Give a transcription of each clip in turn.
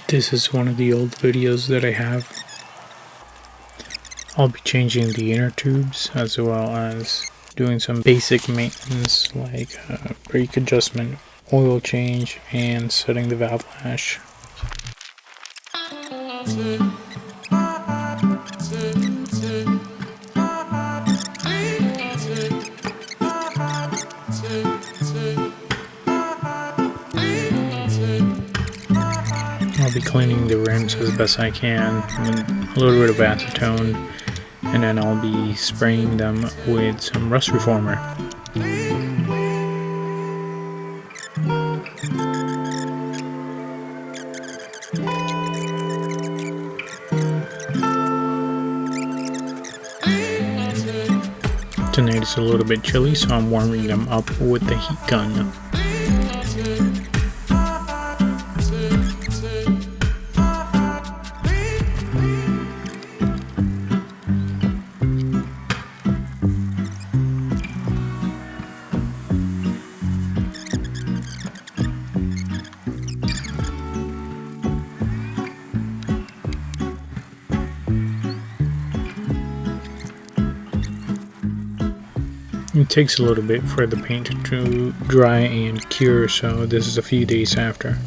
This is one of the old videos that I have. I'll be changing the inner tubes as well as doing some basic maintenance like brake adjustment, oil change, and setting the valve lash. I'll be cleaning the rims as best I can with a little bit of acetone, and then I'll be spraying them with some rust reformer. Tonight it's a little bit chilly, so I'm warming them up with the heat gun. It takes a little bit for the paint to dry and cure, so this is a few days after.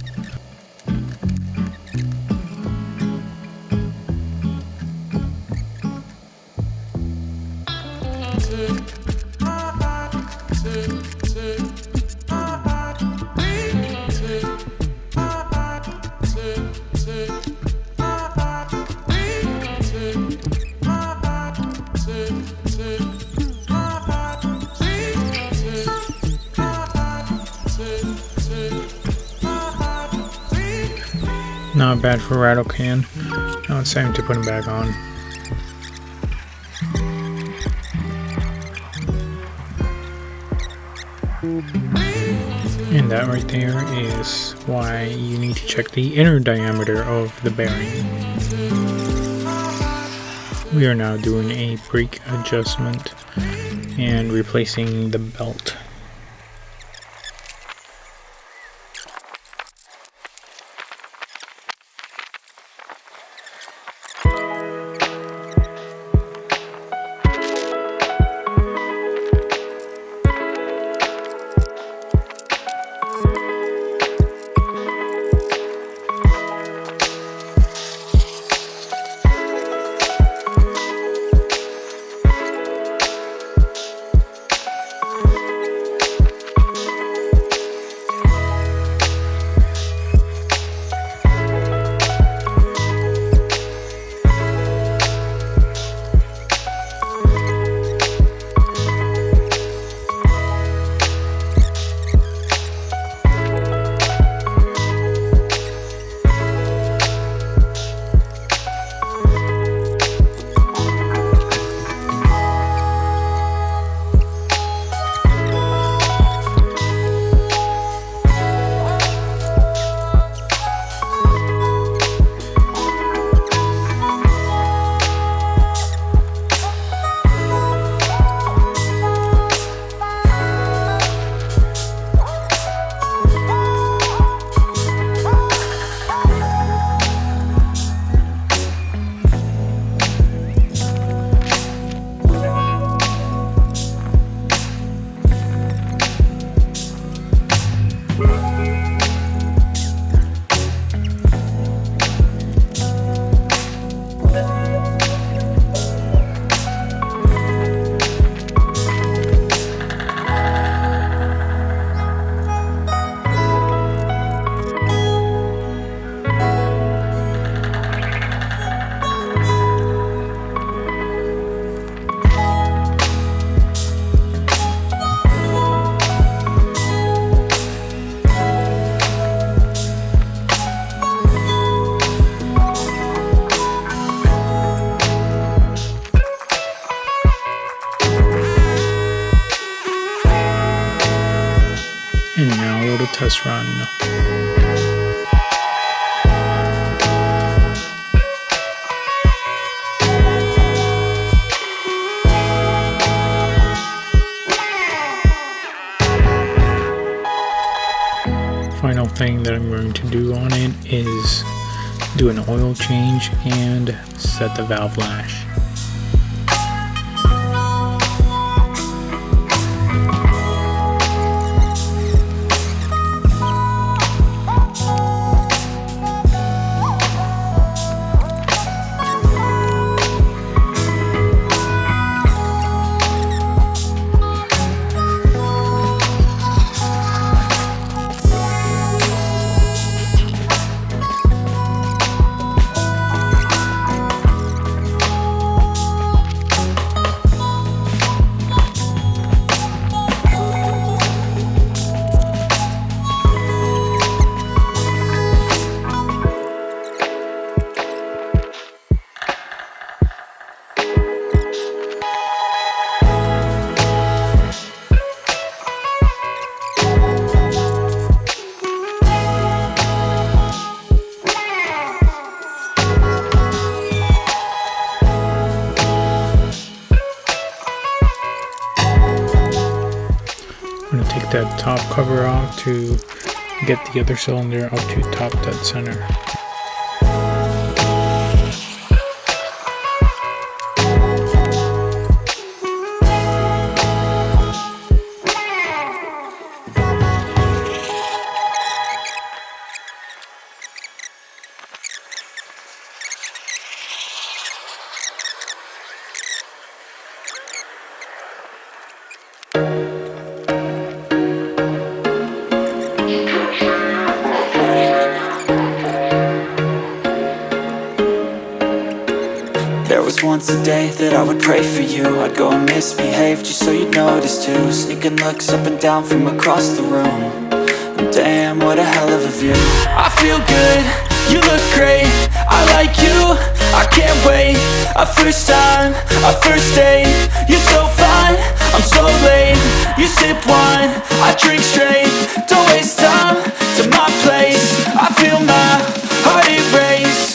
Not bad for rattle can. Now it's time to put them back on. And that right there is why you need to check the inner diameter of the bearing. We are now doing a brake adjustment and replacing the belt. And now a little test run. Final thing that I'm going to do on it is do an oil change, and set the valve lash. I'm going to take that top cover off to get the other cylinder up to top dead center. There was once a day that I would pray for you. I'd go and misbehave just so you'd notice too. Sneaking looks up and down from across the room. And damn, what a hell of a view. I feel good, you look great, I like you, I can't wait. A first time, a first date. You're so fine, I'm so late. You sip wine, I drink straight. Don't waste time to my place. I feel my heart erase.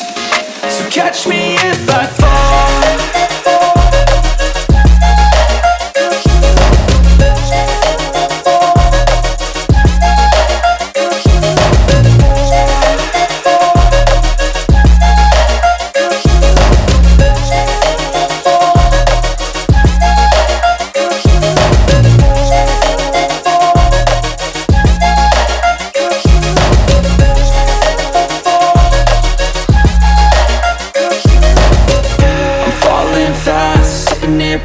So catch me if I fall.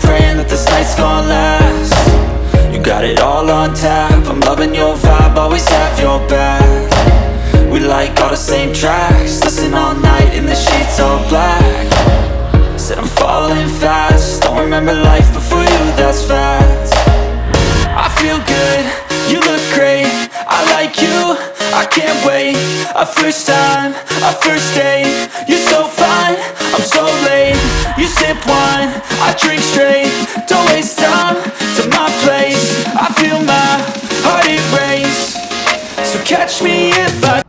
Praying that this night's gonna last. You got it all on tap, I'm loving your vibe, always have your back. We like all the same tracks, listen all night in the sheets all black. Said I'm falling fast, don't remember life before you, that's fact. I feel good, you look great, I like you, I can't wait. A first time, a first date. You're so fine, I'm so late. You sip wine, I drink straight. Don't waste time to my place. I feel my heart erase. So catch me if I